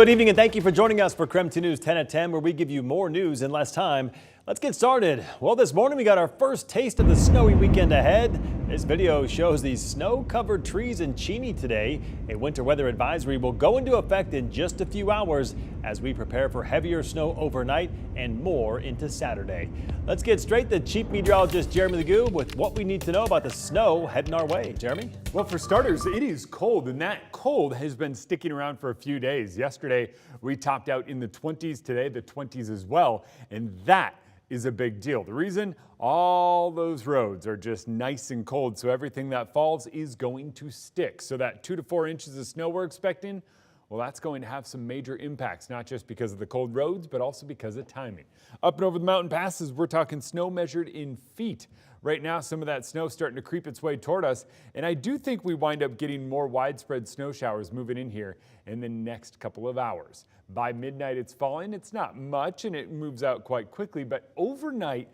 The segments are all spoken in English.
Good evening and thank you for joining us for KREM 2 News 10 at 10, where we give you more news in less time. Let's get started. Well, this morning we got our first taste of the snowy weekend ahead. This video shows these snow-covered trees in Cheney today. A winter weather advisory will go into effect in just a few hours as we prepare for heavier snow overnight and more into Saturday. Let's get straight to Chief Meteorologist Jeremy Legoo with what we need to know about the snow heading our way. Jeremy? Well, for starters, it is cold, and that cold has been sticking around for a few days. Yesterday, we topped out in the 20s. Today, the 20s as well, and that is a big deal. The reason, all those roads are just nice and cold, so everything that falls is going to stick. So that 2 to 4 inches of snow we're expecting, well, that's going to have some major impacts, not just because of the cold roads, but also because of timing. Up and over the mountain passes, we're talking snow measured in feet. Right now, some of that snow starting to creep its way toward us, and I do think we wind up getting more widespread snow showers moving in here in the next couple of hours. By midnight, it's falling. It's not much, and it moves out quite quickly, but overnight,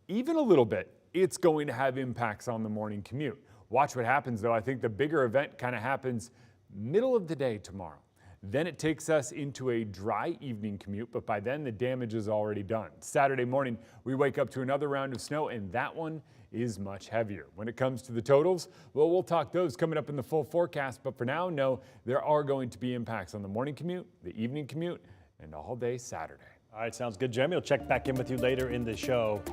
even a little bit, it's going to have impacts on the morning commute. Watch what happens, though. I think the bigger event kind of happens middle of the day tomorrow. Then it takes us into a dry evening commute, but by then the damage is already done. Saturday morning, we wake up to another round of snow, and that one is much heavier. When it comes to the totals, well, we'll talk those coming up in the full forecast, but for now, no, there are going to be impacts on the morning commute, the evening commute, and all day Saturday. All right, sounds good, Jeremy. We'll check back in with you later in the show.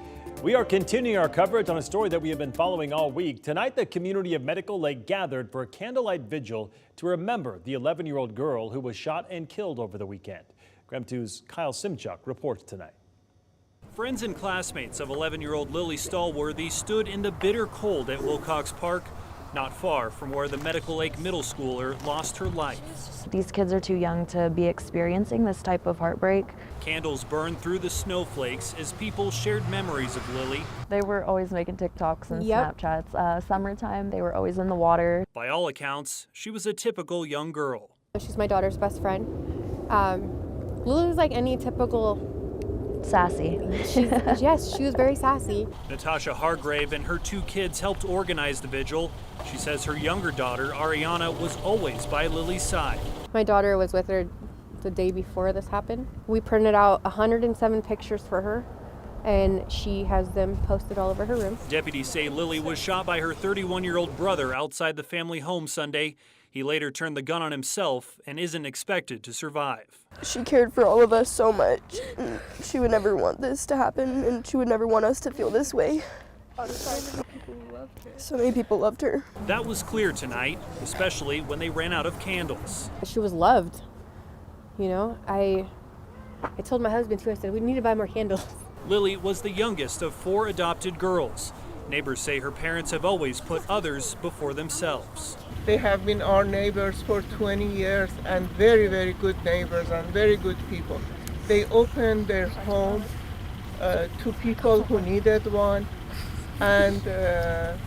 We are continuing our coverage on a story that we have been following all week. Tonight, the community of Medical Lake gathered for a candlelight vigil to remember the 11-year-old girl who was shot and killed over the weekend. KREM 2's Kyle Simchuk reports tonight. Friends and classmates of 11-year-old Lily Stallworthy stood in the bitter cold at Wilcox Park, not far from where the Medical Lake middle schooler lost her life. These kids are too young to be experiencing this type of heartbreak. Candles burned through the snowflakes as people shared memories of Lily. They were always making TikToks and Snapchats. Summertime, they were always in the water. By all accounts, she was a typical young girl. She's my daughter's best friend. Lily was like any typical sassy. Yes, she was very sassy. Natasha Hargrave and her 2 kids helped organize the vigil. She says her younger daughter, Ariana, was always by Lily's side. My daughter was with her the day before this happened. We printed out 107 pictures for her, and she has them posted all over her room. Deputies say Lily was shot by her 31-year-old brother outside the family home Sunday. He later turned the gun on himself and isn't expected to survive. She cared for all of us so much. She would never want this to happen, and she would never want us to feel this way. So many people loved her. That was clear tonight, especially when they ran out of candles. She was loved. You know, I told my husband too, I said, we need to buy more candles. Lily was the youngest of 4 adopted girls. Neighbors say her parents have always put others before themselves. They have been our neighbors for 20 years and very, very good neighbors and very good people. They opened their home to people who needed one, and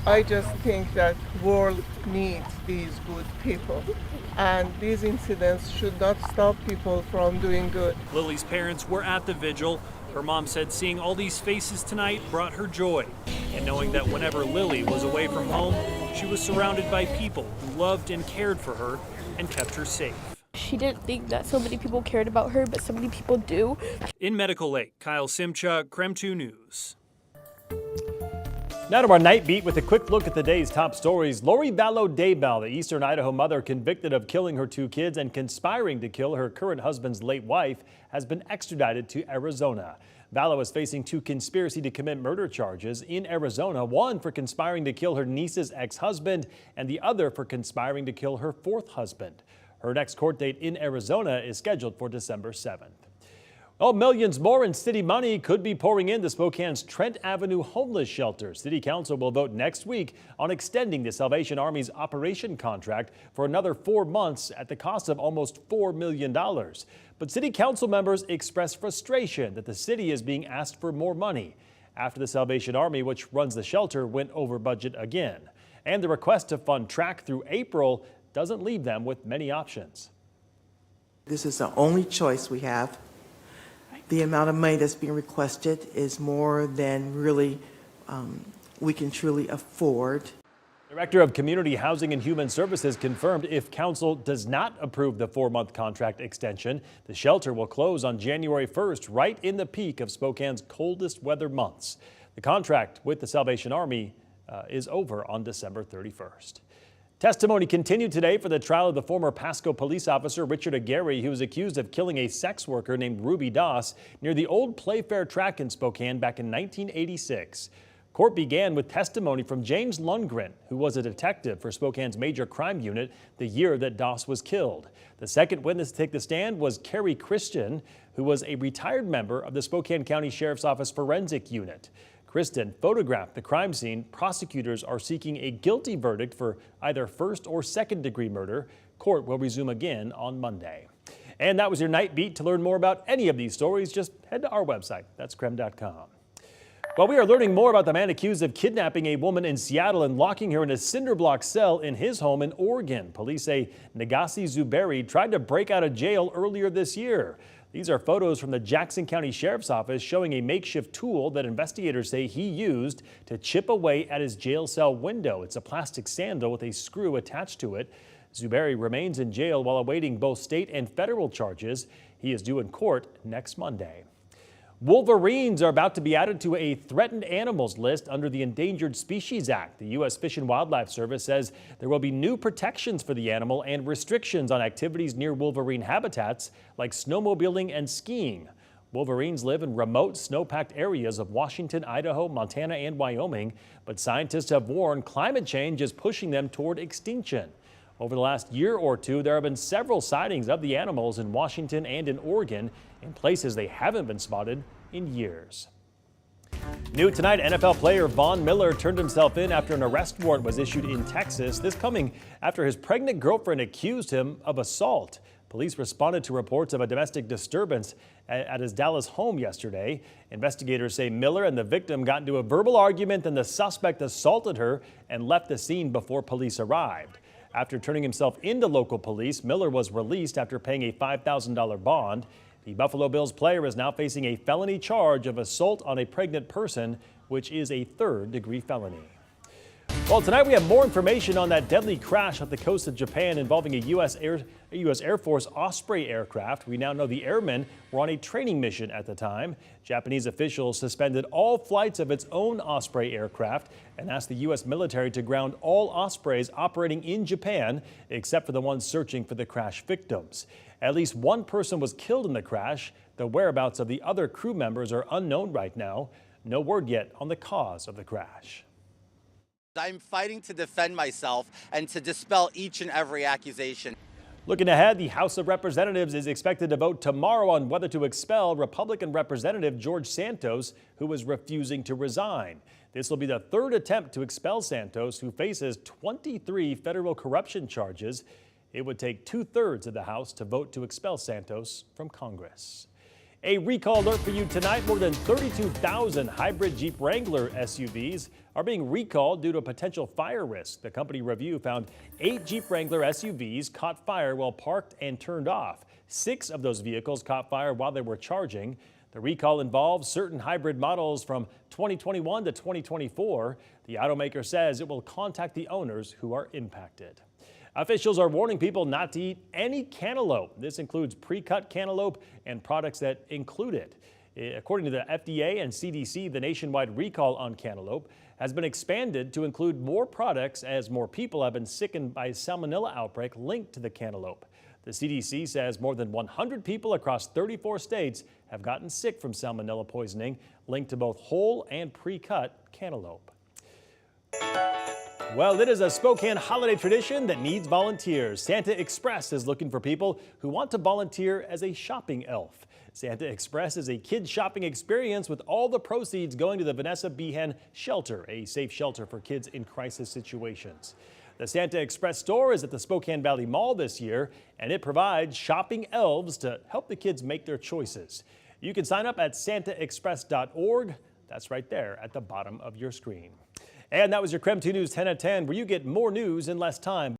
I just think that world needs these good people, and these incidents should not stop people from doing good. Lily's parents were at the vigil. Her mom said seeing all these faces tonight brought her joy, and knowing that whenever Lily was away from home, she was surrounded by people who loved and cared for her and kept her safe. She didn't think that so many people cared about her, but so many people do. In Medical Lake, Kyle Simchuk, KREM 2 News. Now to our night beat with a quick look at the day's top stories. Lori Vallow Daybell, the Eastern Idaho mother convicted of killing her 2 kids and conspiring to kill her current husband's late wife, has been extradited to Arizona. Vallow is facing 2 conspiracy to commit murder charges in Arizona, one for conspiring to kill her niece's ex-husband and the other for conspiring to kill her 4th husband. Her next court date in Arizona is scheduled for December 7th. Well, millions more in city money could be pouring into Spokane's Trent Avenue homeless shelter. City Council will vote next week on extending the Salvation Army's operation contract for another 4 months at the cost of almost $4 million. But City Council members express frustration that the city is being asked for more money after the Salvation Army, which runs the shelter, went over budget again. And the request to fund track through April doesn't leave them with many options. This is the only choice we have. The amount of money that's being requested is more than really we can truly afford. Director of Community Housing and Human Services confirmed if council does not approve the 4-month contract extension, the shelter will close on January 1st, right in the peak of Spokane's coldest weather months. The contract with the Salvation Army is over on December 31st. Testimony continued today for the trial of the former Pasco police officer Richard Aguirre, who was accused of killing a sex worker named Ruby Doss near the old Playfair track in Spokane back in 1986. Court began with testimony from James Lundgren, who was a detective for Spokane's major crime unit the year that Doss was killed. The second witness to take the stand was Carrie Christian, who was a retired member of the Spokane County Sheriff's Office Forensic Unit. Kristen photographed the crime scene. Prosecutors are seeking a guilty verdict for either first or second degree murder. Court will resume again on Monday. And that was your Night Beat. To learn more about any of these stories, just head to our website. That's KREM.com. Well, we are learning more about the man accused of kidnapping a woman in Seattle and locking her in a cinder block cell in his home in Oregon. Police say Nagasi Zuberi tried to break out of jail earlier this year. These are photos from the Jackson County Sheriff's Office showing a makeshift tool that investigators say he used to chip away at his jail cell window. It's a plastic sandal with a screw attached to it. Zuberi remains in jail while awaiting both state and federal charges. He is due in court next Monday. Wolverines are about to be added to a threatened animals list under the Endangered Species Act. The U.S. Fish and Wildlife Service says there will be new protections for the animal and restrictions on activities near wolverine habitats like snowmobiling and skiing. Wolverines live in remote, snow-packed areas of Washington, Idaho, Montana, and Wyoming, but scientists have warned climate change is pushing them toward extinction. Over the last year or two, there have been several sightings of the animals in Washington and in Oregon in places they haven't been spotted in years. New tonight, NFL player Von Miller turned himself in after an arrest warrant was issued in Texas. This coming after his pregnant girlfriend accused him of assault. Police responded to reports of a domestic disturbance at his Dallas home yesterday. Investigators say Miller and the victim got into a verbal argument, and the suspect assaulted her and left the scene before police arrived. After turning himself into local police, Miller was released after paying a $5,000 bond. The Buffalo Bills player is now facing a felony charge of assault on a pregnant person, which is a third-degree felony. Well, tonight we have more information on that deadly crash off the coast of Japan involving a U.S. Air Force Osprey aircraft. We now know the airmen were on a training mission at the time. Japanese officials suspended all flights of its own Osprey aircraft and asked the U.S. military to ground all Ospreys operating in Japan, except for the ones searching for the crash victims. At least one person was killed in the crash. The whereabouts of the other crew members are unknown right now. No word yet on the cause of the crash. I'm fighting to defend myself and to dispel each and every accusation. Looking ahead, the House of Representatives is expected to vote tomorrow on whether to expel Republican Representative George Santos, who is refusing to resign. This will be the third attempt to expel Santos, who faces 23 federal corruption charges. It would take 2/3 of the House to vote to expel Santos from Congress. A recall alert for you tonight. More than 32,000 hybrid Jeep Wrangler SUVs are being recalled due to a potential fire risk. The company review found 8 Jeep Wrangler SUVs caught fire while parked and turned off. 6 of those vehicles caught fire while they were charging. The recall involves certain hybrid models from 2021 to 2024. The automaker says it will contact the owners who are impacted. Officials are warning people not to eat any cantaloupe. This includes pre-cut cantaloupe and products that include it. According to the FDA and CDC, the nationwide recall on cantaloupe has been expanded to include more products as more people have been sickened by a salmonella outbreak linked to the cantaloupe. The CDC says more than 100 people across 34 states have gotten sick from salmonella poisoning linked to both whole and pre-cut cantaloupe. Well, it is a Spokane holiday tradition that needs volunteers. Santa Express is looking for people who want to volunteer as a shopping elf. Santa Express is a kids shopping experience with all the proceeds going to the Vanessa Behan Shelter, a safe shelter for kids in crisis situations. The Santa Express store is at the Spokane Valley Mall this year, and it provides shopping elves to help the kids make their choices. You can sign up at santaexpress.org. That's right there at the bottom of your screen. And that was your KREM 2 News 10 at 10, where you get more news in less time.